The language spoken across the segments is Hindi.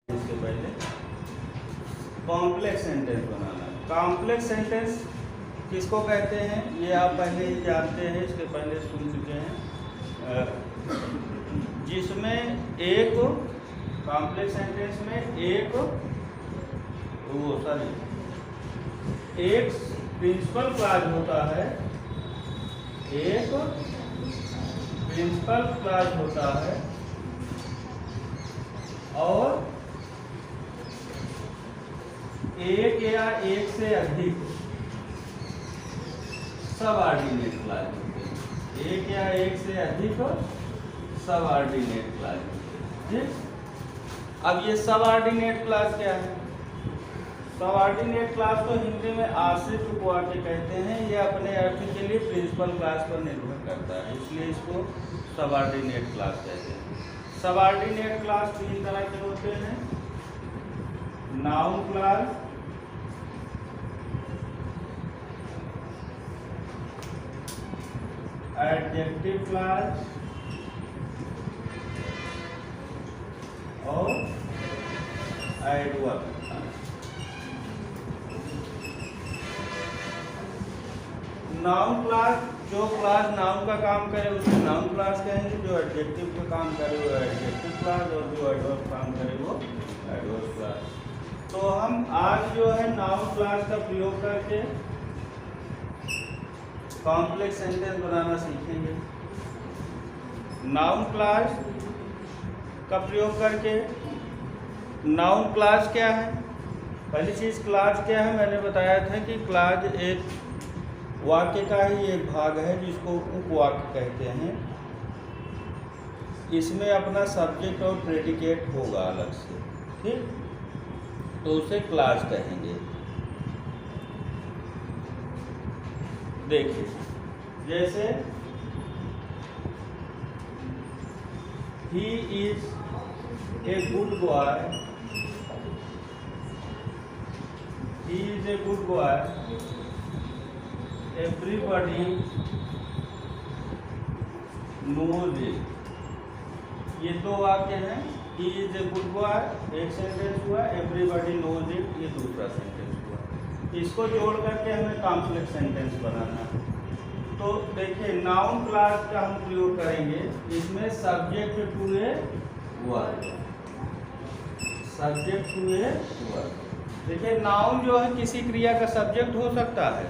इसके पहले कॉम्प्लेक्स सेंटेंस बनाना है। कॉम्प्लेक्स सेंटेंस किसको कहते हैं ये आप पहले ही जानते हैं, इसके पहले सुन चुके हैं। जिसमें एक कॉम्प्लेक्स सेंटेंस में एक प्रिंसिपल क्लॉज होता है, एक प्रिंसिपल क्लॉज होता है और एक या एक से अधिक सबऑर्डिनेट क्लॉज होते हैं। एक या एक से अधिक सबऑर्डिनेट क्लॉज होते हैं। अब ये सबऑर्डिनेट क्लॉज क्या है? सबऑर्डिनेट क्लॉज को हिंदी में आश्रित उपवाक्य कहते हैं। ये अपने अर्थ के लिए प्रिंसिपल क्लॉज पर निर्भर करता है, इसलिए इसको सबऑर्डिनेट क्लॉज कहते हैं। सबऑर्डिनेट क्लॉज तीन तरह के होते हैं: नाउन क्लॉज, एडजेक्टिव क्लॉज और एडवर्ब क्लॉज। नाउन क्लॉज, जो क्लॉज नाउन का काम करे उसे नाउन क्लॉज कहेंगे, जो एडजेक्टिव का काम करे वो एडजेक्टिव क्लॉज और जो एडवर्ब काम करे वो एडवर्ब क्लॉज। तो हम आज जो है नाउन क्लॉज का प्रयोग करके कॉम्प्लेक्स सेंटेंस बनाना सीखेंगे। नाउन क्लॉज का प्रयोग करके, नाउन क्लॉज क्या है? पहली चीज क्लॉज क्या है मैंने बताया था कि क्लॉज एक वाक्य का ही एक भाग है जिसको उपवाक्य कहते हैं। इसमें अपना सब्जेक्ट और प्रेडिकेट होगा अलग से, ठीक? तो उसे क्लॉज कहेंगे। देखिए, जैसे he is a good boy, he is a good boy, everybody knows it. ये दो वाक्य हैं। He is a good boy एक सेंटेंस हुआ, एवरीबॉडी नोज इट ये दूसरा सेंटेंस हुआ। इसको जोड़ करके हमें कॉम्प्लेक्स सेंटेंस बनाना है। तो देखिए, नाउन क्लॉज का हम प्रयोग करेंगे। इसमें subject to a verb, subject to a verb. देखिए, नाउन जो है किसी क्रिया का सब्जेक्ट हो सकता है,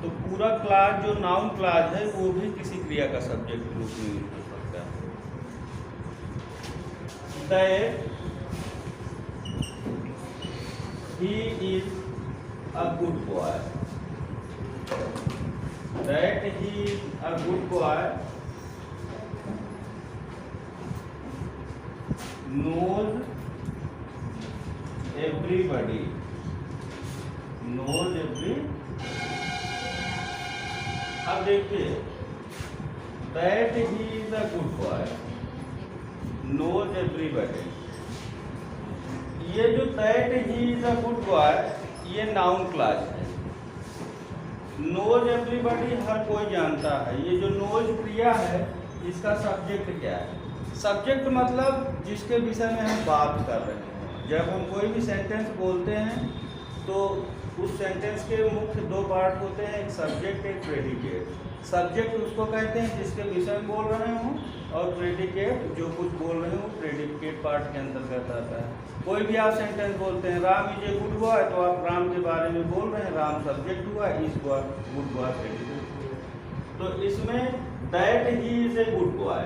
तो पूरा क्लॉज जो नाउन क्लॉज है वो भी किसी क्रिया का सब्जेक्ट रूप में हो सकता है। That he is a good boy, that he is a good boy knows everybody, knows every। अब देखिए, that he is a good boy knows everybody, ये जो that he is a good boy ये नाउन क्लॉज है। नोज एवरीबॉडी हर कोई जानता है। ये जो नोज क्रिया है इसका सब्जेक्ट क्या है? सब्जेक्ट मतलब जिसके विषय में हम बात कर रहे हैं। जब हम कोई भी सेंटेंस बोलते हैं तो उस सेंटेंस के मुख्य दो पार्ट होते हैं, एक सब्जेक्ट एक प्रेडिकेट। सब्जेक्ट उसको कहते हैं जिसके विषय में बोल रहे हों, और प्रेडिकेट जो कुछ बोल रहे हो प्रेडिकेट पार्ट के अंतर्गत आता है। कोई भी आप सेंटेंस बोलते हैं, Ram is a good boy, तो आप राम के बारे में बोल रहे हैं, राम सब्जेक्ट हुआ, इज गुड बॉय प्रेडिकेट हुआ। तो इसमें that he is a good boy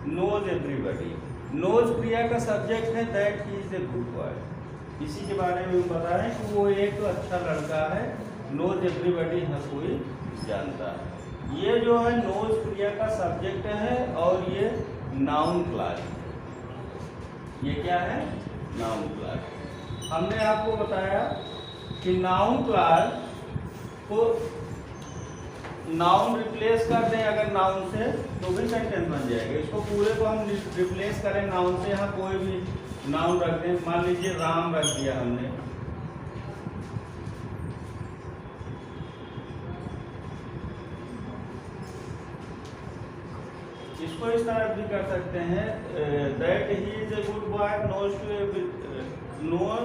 knows everybody, knows क्रिया का सब्जेक्ट है, that he is a good boy. इसी के बारे में हम बता रहे हैं कि वो एक अच्छा लड़का है, नोज एवरीबॉडी हर कोई जानता है। ये जो है नोज क्रिया का सब्जेक्ट है और ये नाउन क्लॉज है। ये क्या है? Noun clause. हमने आपको बताया कि नाउन क्लॉज को नाउन रिप्लेस कर दें अगर नाउन से तो भी सेंटेंस बन जाएगा। इसको पूरे को हम रिप्लेस करें नाउन से, यहाँ कोई भी नाउन रख दें, मान लीजिए राम रख दिया हमने, इसको इसको इस तरह भी कर सकते हैं, that he is a good boy knows to knows,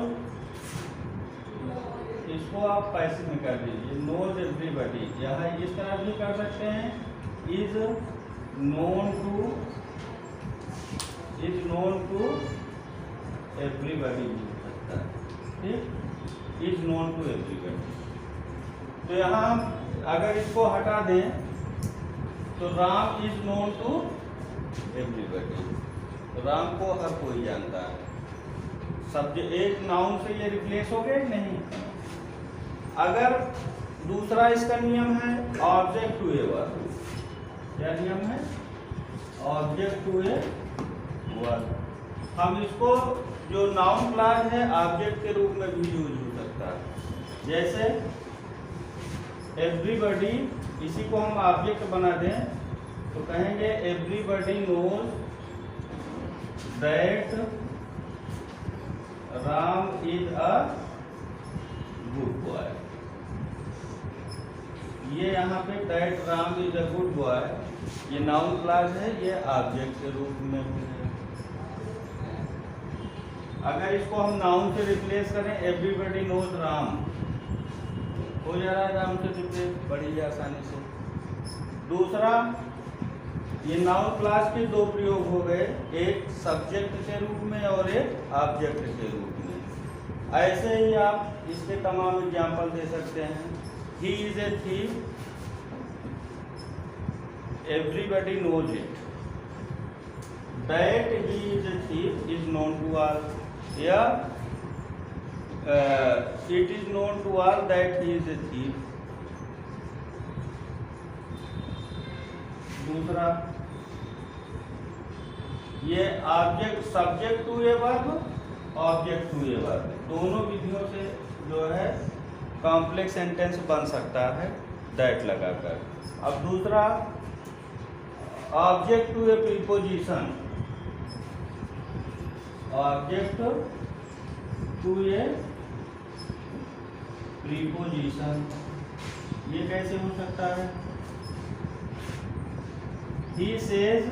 इसको आप पैसिव में कर दीजिए, नोज एवरीबॉडी। यहाँ इस तरह भी कर सकते हैं, इज नोन टू एवरीबॉडी भी हो सकता है, ठीक, इज नोन टू एवरीबॉडी। तो यहाँ अगर इसको हटा दें तो Ram is known to everybody, Ram को हर कोई जानता है। सब्जेक्ट एक नाउन से ये रिप्लेस हो गए नहीं। अगर दूसरा इसका नियम है ऑब्जेक्ट टू ए वर्ब, क्या नियम है, ऑब्जेक्ट टू ए वर्ब। हम इसको जो नाउन क्लॉज है ऑब्जेक्ट के रूप में भी यूज हो सकता है। जैसे एवरीबॉडी, इसी को हम ऑब्जेक्ट बना दें तो कहेंगे everybody knows that Ram is a good boy. ये यहाँ पे that Ram is a good boy, ये नाउन क्लॉज है, ये ऑब्जेक्ट के रूप में है। अगर इसको हम नाउन से रिप्लेस करें, एवरीबॉडी नोज राम, हो जा रहा है राम से रिप्लेस बड़ी आसानी से। दूसरा, ये नाउन क्लॉज के दो प्रयोग हो गए, एक सब्जेक्ट के रूप में और एक ऑब्जेक्ट के रूप में। ऐसे ही आप इसके तमाम एग्जाम्पल दे सकते हैं। He is a thief, everybody knows it, that he is a thief is known to all, या it is known to all that he is a thief. दूसरा, ये object subject to a verb, object to a verb, दोनों विधियों से जो है कॉम्प्लेक्स सेंटेंस बन सकता है दैट लगाकर। अब दूसरा, object to a preposition, object to a preposition, ये कैसे हो सकता है, he says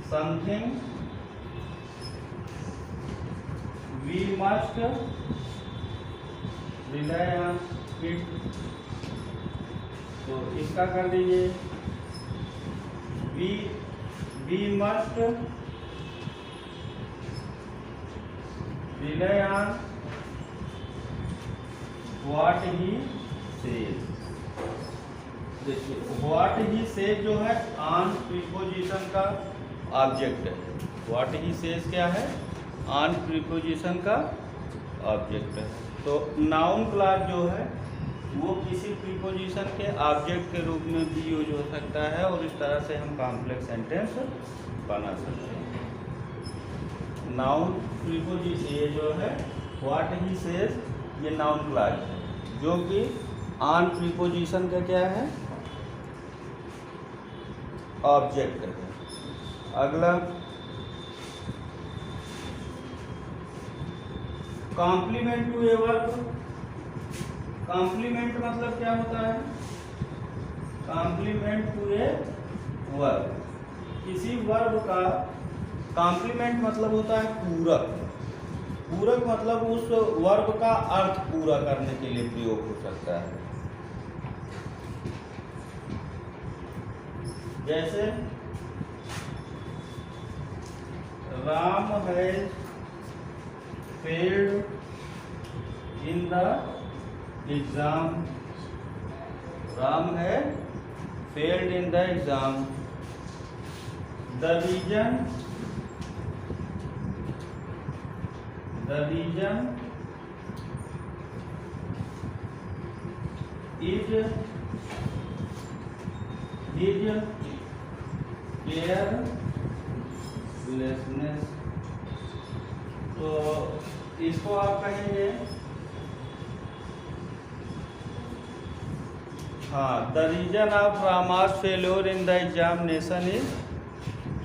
something, we must rely on it, तो इसका कर दीजिए, we must rely on what he says। देखिए, व्हाट ही सेज जो है ऑन प्रीपोजिशन का ऑब्जेक्ट है। व्हाट ही सेज क्या है, ऑन प्रीपोजिशन का ऑब्जेक्ट है। तो नाउन क्लॉज जो है वो किसी प्रीपोजिशन के ऑब्जेक्ट के रूप में भी यूज हो सकता है और इस तरह से हम कॉम्प्लेक्स सेंटेंस बना सकते हैं। नाउन प्रीपोजिशन, ये जो है व्हाट ही सेज, ये नाउन क्लॉज है जो कि ऑन प्रीपोजिशन का क्या है, ऑब्जेक्ट है। अगला, complement to a verb. Complement मतलब क्या होता है, कॉम्प्लीमेंट टू ए वर्ब, किसी वर्ब का कॉम्प्लीमेंट मतलब होता है पूरक। पूरक मतलब उस वर्ब का अर्थ पूरा करने के लिए प्रयोग हो सकता है। जैसे Ram has failed in the exam, Ram है failed in the exam. The reason is his carelessness। तो इसको आप कहेंगे, हाँ, the reason of Rama's failure in the examination is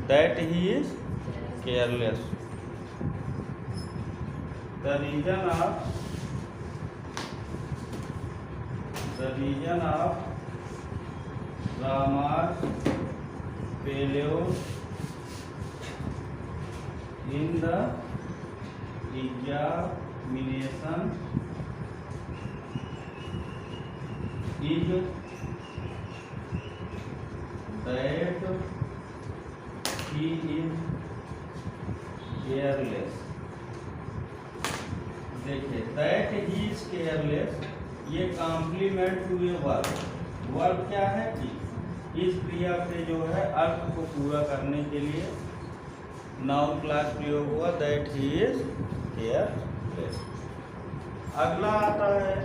that he is careless. The reason of Rama's failure in the examination is that he is careless। देखिए दैट ही इज केयरलेस, ये complement to a verb. Verb क्या है कि इस क्रिया से जो है अर्थ को पूरा करने के लिए नाउन क्लास प्रयोग हुआ, दैट ही इज केयरलेस। अगला आता है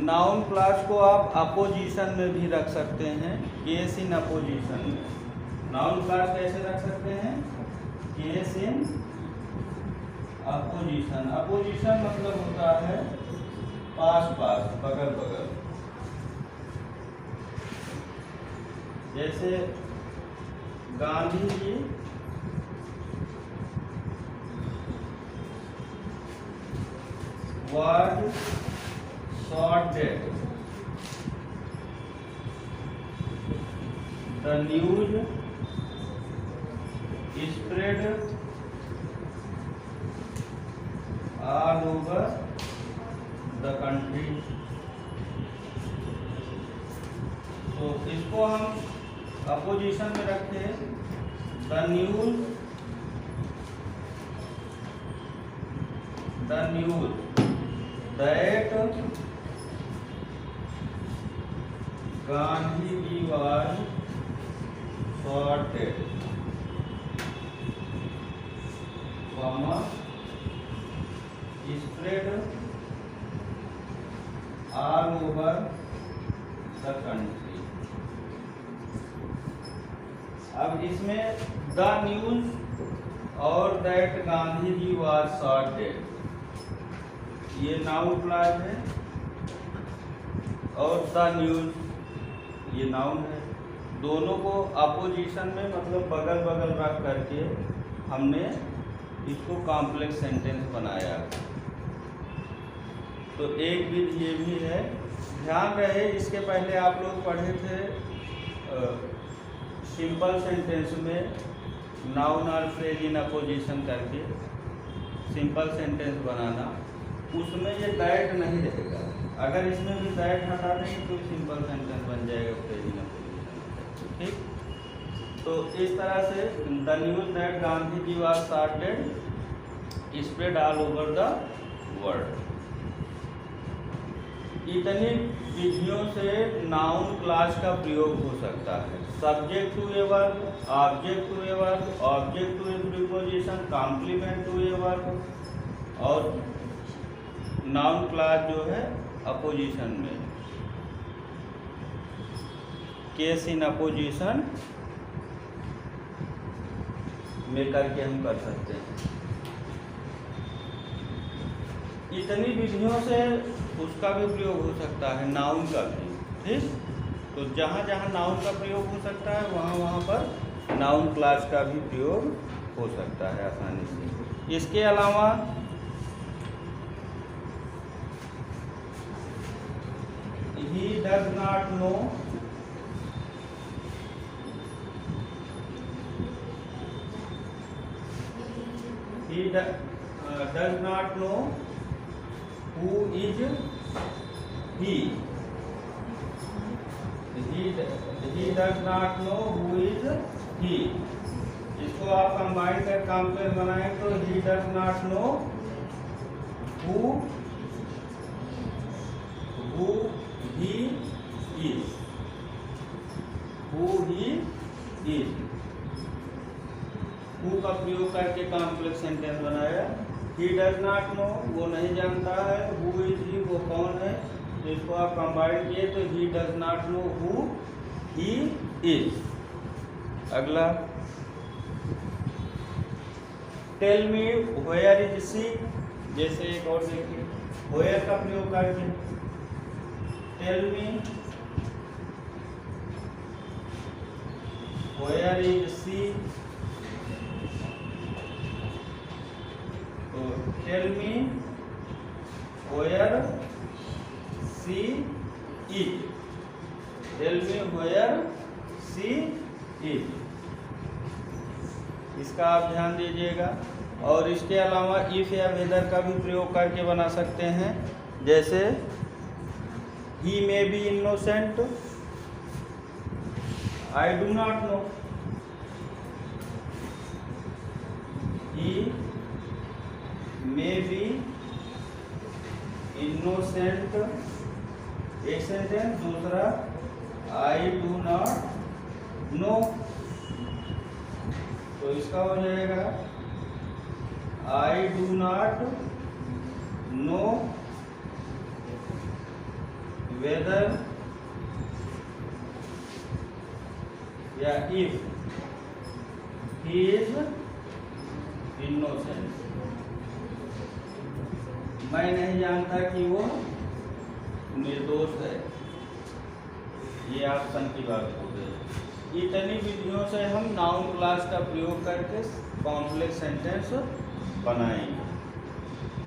नाउन क्लास को आप अपोजिशन में भी रख सकते हैं, केस इन अपोजिशन में। नाउन क्लास कैसे रख सकते हैं? Case in opposition. अपोजिशन मतलब होता है पास पास, बगल बगल। जैसे Gandhi ji was shot dead, the news spread all over the country। तो इसको हम अपोजिशन में रखते हैं, the news that Gandhi ji was shot dead, spread all over the country। अब इसमें द न्यूज और that Gandhi ji was shot dead, ये नाउन क्लास है, और द न्यूज ये नाउन है। दोनों को अपोजिशन में मतलब बगल बगल रख करके हमने इसको कॉम्प्लेक्स सेंटेंस बनाया। तो एक विधि ये भी है, ध्यान रहे इसके पहले आप लोग पढ़े थे सिंपल सेंटेंस में नाउन और फ्रेज इन अपोजिशन करके सिंपल सेंटेंस बनाना, उसमें ये दैट नहीं रहेगा। अगर इसमें भी दैट हटा देंगे तो सिंपल सेंटेंस बन जाएगा फ्रेज इन अपोजिशन। ठीक, तो इस तरह से the news that Gandhi ji was shot dead spread all over the world. इतनी विधियों से नाउन क्लास का प्रयोग हो सकता है। Subject to a verb, object to a verb, object to a preposition, complement to a verb, और नाउन क्लास जो है अपोजिशन में, केस इन अपोजिशन में करके हम कर सकते हैं। इतनी विधियों से उसका भी प्रयोग हो सकता है, नाउन का भी। ठीक, तो जहाँ जहाँ नाउन का प्रयोग हो सकता है वहाँ वहाँ पर नाउन क्लास का भी प्रयोग हो सकता है आसानी से। इसके अलावा he does not know, he does not know who is he, he does not know who is he। इसको आप कंबाइन कर कॉम्प्लेक्स बनाएं तो he does not know who he is, who he is। who का प्रयोग करके कॉम्प्लेक्स सेंटेंस बनाया। he does not know वो नहीं जानता है, who is he वो कौन है। तो इसको आप कंबाइन किए तो he does not know who he is। अगला tell me where is she, जैसे एक और देखिए where का प्रयोग करके tell me where is she, तो tell me where she is, tell me where she if, इसका आप ध्यान दीजिएगा। और इसके अलावा इफ या वेदर का भी प्रयोग करके बना सकते हैं, जैसे he may be innocent, I do not know. He may be innocent एक सेंटेंस, दूसरा आई डू नॉट नो, तो इसका हो जाएगा I do not know whether या इफ ही इज इनोसेंट। मैं नहीं जानता कि वो निर्दोष है, ये ऑप्शन की बात हो गई। इतनी विधियों से हम नाउन क्लास का प्रयोग करके कॉम्प्लेक्स सेंटेंस बनाएंगे।